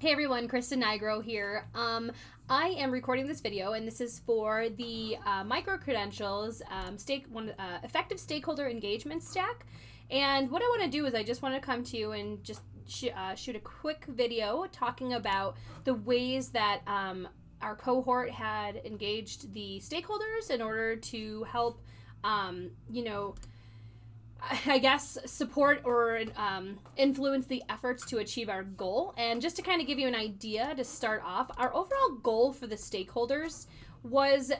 Hey everyone, Kristen Nigro here. I am recording this video, and this is for the micro credentials effective stakeholder engagement stack. And what I want to do is I just want to come to you and just shoot a quick video talking about the ways that our cohort had engaged the stakeholders in order to help, I guess, support or influence the efforts to achieve our goal. And just to kind of give you an idea to start off, our overall goal for the stakeholders was,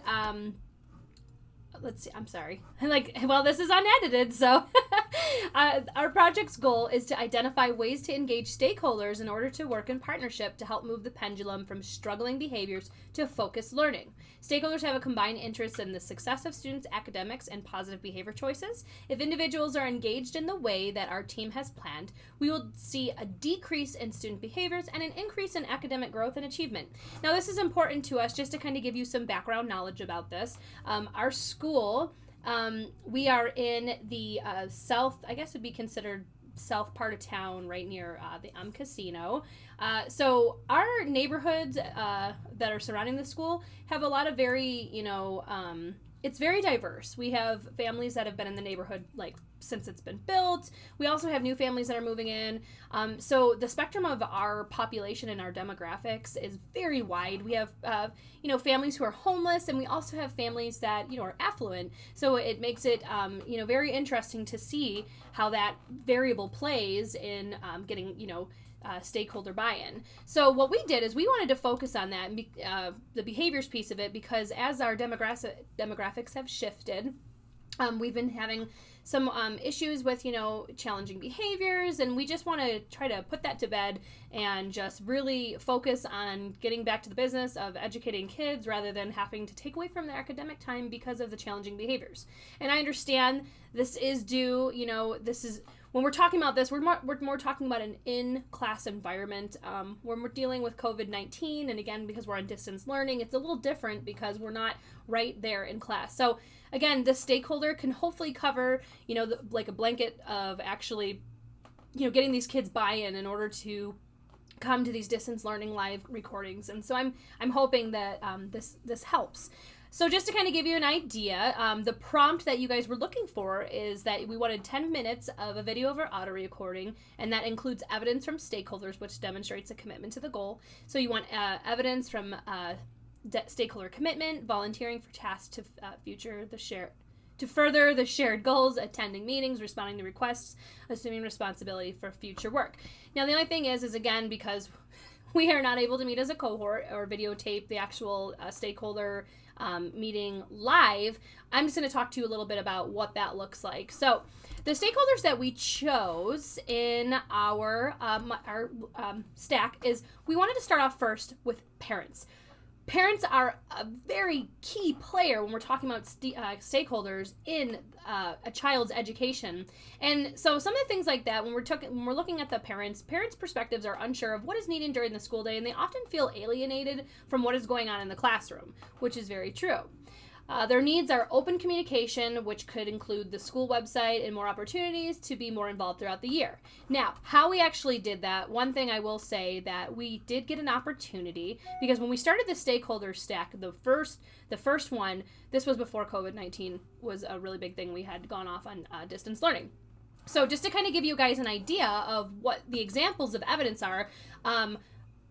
let's see, I'm sorry. This is unedited, so our project's goal is to identify ways to engage stakeholders in order to work in partnership to help move the pendulum from struggling behaviors to focused learning. Stakeholders have a combined interest in the success of students' academics and positive behavior choices. If individuals are engaged in the way that our team has planned, we will see a decrease in student behaviors and an increase in academic growth and achievement. Now, this is important to us just to kind of give you some background knowledge about this. Our school, we are in the south, I guess would be considered south part of town, right near the casino. So our neighborhoods that are surrounding the school have a lot of very, it's very diverse. We have families that have been in the neighborhood since it's been built. We also have new families that are moving in. So the spectrum of our population and our demographics is very wide. We have, families who are homeless, and we also have families that, are affluent. So it makes it, very interesting to see how that variable plays in getting, stakeholder buy-in. So what we did is we wanted to focus on that, the behaviors piece of it, because as our demographics have shifted, we've been having some issues with, challenging behaviors, and we just want to try to put that to bed and just really focus on getting back to the business of educating kids rather than having to take away from their academic time because of the challenging behaviors. And I understand this is due, when we're talking about this, we're more talking about an in-class environment. When we're dealing with COVID-19, and again, because we're on distance learning, it's a little different because we're not right there in class. So again, the stakeholder can hopefully cover, like a blanket of actually, getting these kids buy-in in order to come to these distance learning live recordings. And so I'm hoping that this helps. So just to kind of give you an idea, the prompt that you guys were looking for is that we wanted 10 minutes of a video of our auto recording, and that includes evidence from stakeholders, which demonstrates a commitment to the goal. So you want evidence from stakeholder commitment, volunteering for tasks to further the shared goals, attending meetings, responding to requests, assuming responsibility for future work. Now, the only thing is again, because we are not able to meet as a cohort or videotape the actual stakeholder meeting live, I'm just going to talk to you a little bit about what that looks like. So the stakeholders that we chose in our stack is we wanted to start off first with parents. Parents are a very key player when we're talking about stakeholders in a child's education. And so some of the things like that, when we're looking at the parents' perspectives are unsure of what is needed during the school day, and they often feel alienated from what is going on in the classroom, which is very true. Their needs are open communication, which could include the school website and more opportunities to be more involved throughout the year. Now, how we actually did that, one thing I will say that we did get an opportunity, because when we started the stakeholder stack, the first one, this was before COVID-19 was a really big thing. We had gone off on distance learning. So just to kind of give you guys an idea of what the examples of evidence are,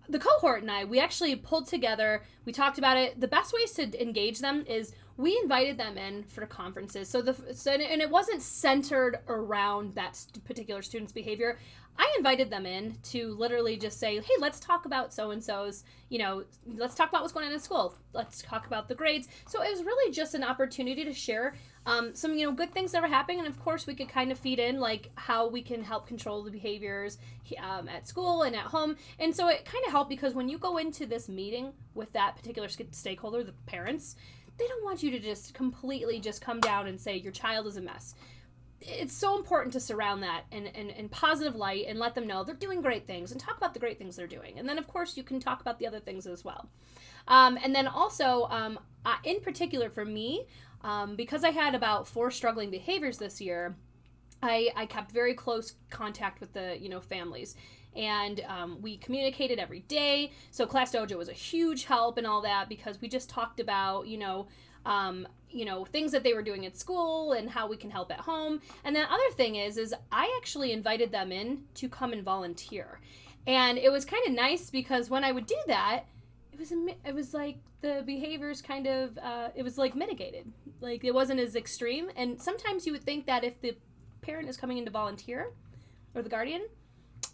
the cohort and I, we actually pulled together, we talked about it. The best ways to engage them is we invited them in for conferences. And it wasn't centered around that particular student's behavior. I invited them in to literally just say, hey, let's talk about so-and-so's, let's talk about what's going on in school. Let's talk about the grades. So it was really just an opportunity to share some, good things that were happening. And of course, we could kind of feed in how we can help control the behaviors at school and at home. And so it kind of helped, because when you go into this meeting with that particular stakeholder, the parents, they don't want you to just completely just come down and say your child is a mess. It's so important to surround that in positive light and let them know they're doing great things and talk about the great things they're doing. And then, of course, you can talk about the other things as well. And then also, in particular for me, because I had about 4 struggling behaviors this year, I kept very close contact with the families. and we communicated every day. So Class Dojo was a huge help and all that, because we just talked about, things that they were doing at school and how we can help at home. And the other thing is I actually invited them in to come and volunteer. And it was kind of nice, because when I would do that, it was like the behaviors kind of, it was like mitigated. Like, it wasn't as extreme. And sometimes you would think that if the parent is coming in to volunteer, or the guardian,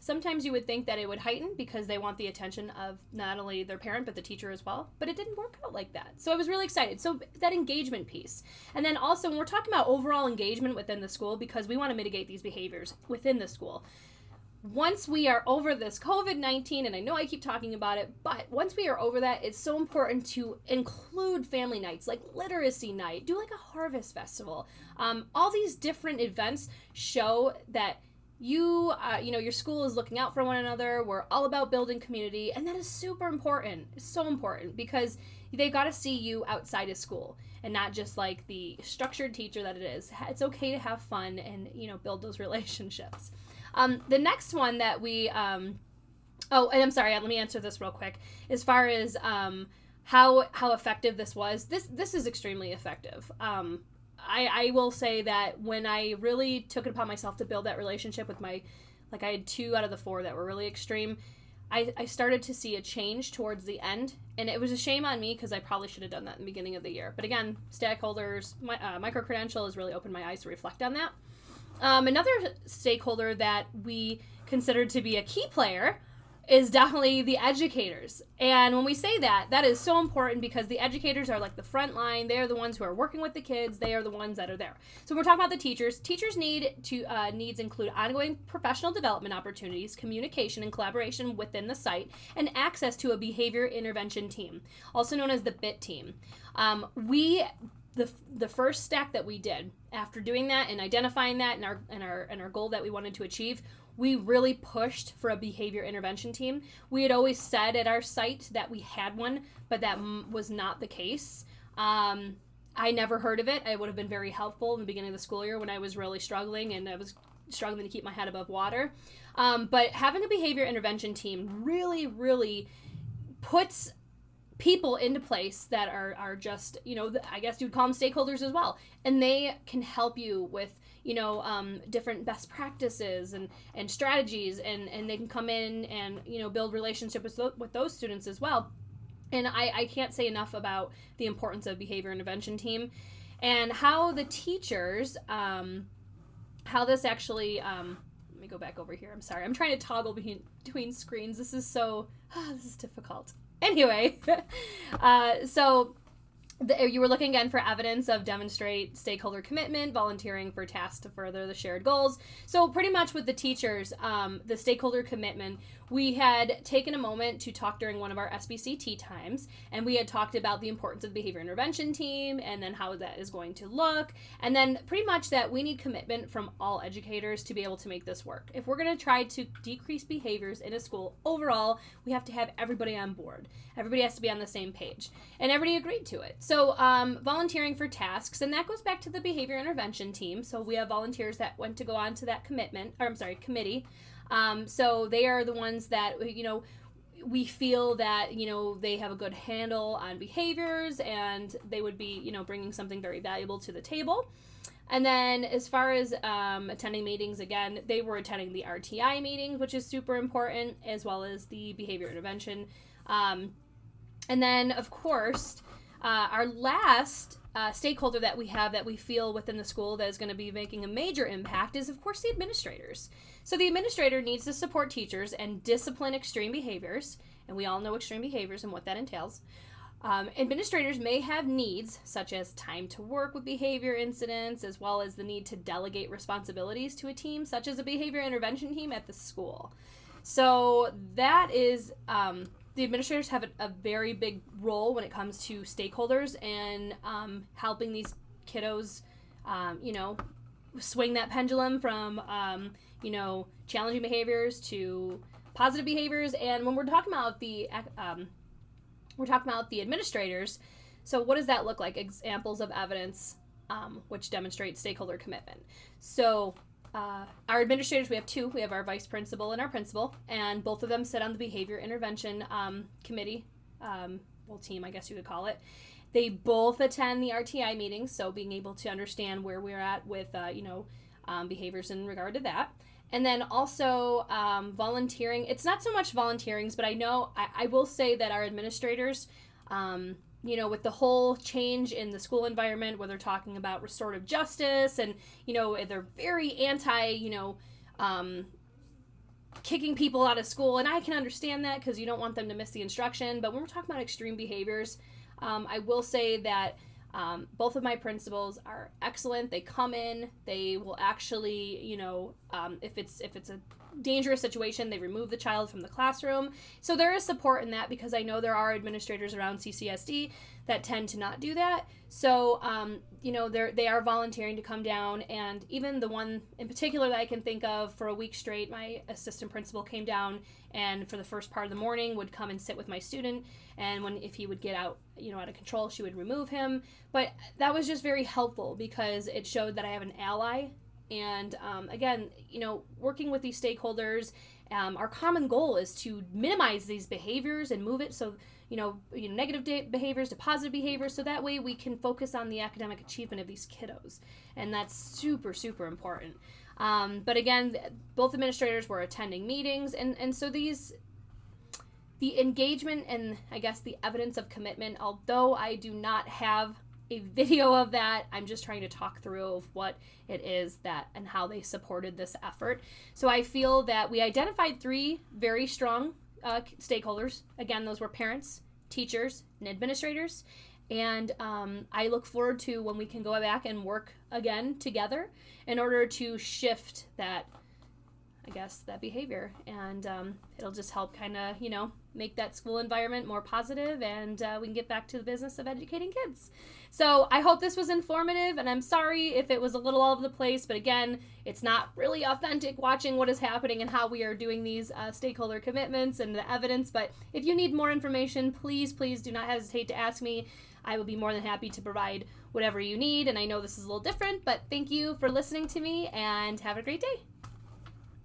sometimes you would think that it would heighten because they want the attention of not only their parent but the teacher as well. But it didn't work out like that. So I was really excited. So that engagement piece. And then also, when we're talking about overall engagement within the school, because we want to mitigate these behaviors within the school, once we are over this COVID-19, and I know I keep talking about it, but once we are over that, it's so important to include family nights, like literacy night, do like a harvest festival. All these different events show that your school is looking out for one another. We're all about building community, and that is super important. It's so important, because they've got to see you outside of school and not just like the structured teacher that it is. It's okay to have fun and, build those relationships. The next one that we, and I'm sorry, let me answer this real quick. As far as how effective this was, this is extremely effective. I will say that when I really took it upon myself to build that relationship with I had 2 out of the 4 that were really extreme. I started to see a change towards the end, and it was a shame on me, because I probably should have done that in the beginning of the year. But again, stakeholders, micro-credential has really opened my eyes to reflect on that. Another stakeholder that we considered to be a key player is definitely the educators. And when we say that, that is so important, because the educators are like the front line. They're the ones who are working with the kids. They are the ones that are there. So when we're talking about the teachers, needs include ongoing professional development opportunities, communication and collaboration within the site, and access to a behavior intervention team, also known as the BIT team. The first stack that we did after doing that and identifying that and our goal that we wanted to achieve, we really pushed for a behavior intervention team. We had always said at our site that we had one, but that was not the case. I never heard of it. It would have been very helpful in the beginning of the school year when I was really struggling and I was struggling to keep my head above water. But having a behavior intervention team really, really puts people into place that are just, I guess you'd call them stakeholders as well. And they can help you with, different best practices and strategies, and they can come in and, build relationships with those students as well. And I can't say enough about the importance of behavior intervention team and how the teachers, how this actually, let me go back over here. I'm sorry. I'm trying to toggle between screens. This is difficult. Anyway, you were looking again for evidence of demonstrate stakeholder commitment, volunteering for tasks to further the shared goals. So pretty much with the teachers, the stakeholder commitment, we had taken a moment to talk during one of our SBC tea times, and we had talked about the importance of the behavior intervention team and then how that is going to look, and then pretty much that we need commitment from all educators to be able to make this work. If we're going to try to decrease behaviors in a school overall, we have to have everybody on board. Everybody has to be on the same page, and everybody agreed to it. So volunteering for tasks, and that goes back to the behavior intervention team. So we have volunteers that went to go on to that committee. So they are the ones that, we feel that, they have a good handle on behaviors, and they would be, bringing something very valuable to the table. And then as far as attending meetings, again, they were attending the RTI meetings, which is super important, as well as the behavior intervention. And then, of course, our last stakeholder that we have that we feel within the school that is going to be making a major impact is, of course, the administrators. So the administrator needs to support teachers and discipline extreme behaviors, and we all know extreme behaviors and what that entails. Administrators may have needs such as time to work with behavior incidents, as well as the need to delegate responsibilities to a team, such as a behavior intervention team at the school. So that is... the administrators have a very big role when it comes to stakeholders and helping these kiddos, swing that pendulum from, challenging behaviors to positive behaviors. And when we're talking about the administrators, so what does that look like? Examples of evidence which demonstrate stakeholder commitment. So our administrators, we have two. We have our vice principal and our principal, and both of them sit on the behavior intervention committee, team, I guess you could call it. They both attend the RTI meetings, so being able to understand where we're at with, behaviors in regard to that. And then also volunteering. It's not so much volunteerings, but I know, I will say that our administrators, with the whole change in the school environment where they're talking about restorative justice and, they're very anti, kicking people out of school. And I can understand that because you don't want them to miss the instruction. But when we're talking about extreme behaviors, I will say that both of my principals are excellent. They come in, they will actually, if it's a dangerous situation, they remove the child from the classroom. So there is support in that because I know there are administrators around CCSD that tend to not do that. So, they are volunteering to come down, and even the one in particular that I can think of, for a week straight, my assistant principal came down and for the first part of the morning would come and sit with my student, and if he would get out of control, she would remove him. But that was just very helpful because it showed that I have an ally. And again, working with these stakeholders, our common goal is to minimize these behaviors and move it so, negative behaviors to positive behaviors, so that way we can focus on the academic achievement of these kiddos. And that's super, super important. But again, both administrators were attending meetings, and so the engagement and I guess the evidence of commitment, although I do not have a video of that, I'm just trying to talk through of what it is that and how they supported this effort. So I feel that we identified 3 very strong stakeholders. Again, those were parents, teachers, and administrators. And I look forward to when we can go back and work again together in order to shift that behavior. And it'll just help kind of, make that school environment more positive, and we can get back to the business of educating kids. So I hope this was informative, and I'm sorry if it was a little all over the place, but again, it's not really authentic watching what is happening and how we are doing these stakeholder commitments and the evidence. But if you need more information, please do not hesitate to ask me. I will be more than happy to provide whatever you need, and I know this is a little different, but thank you for listening to me, and have a great day.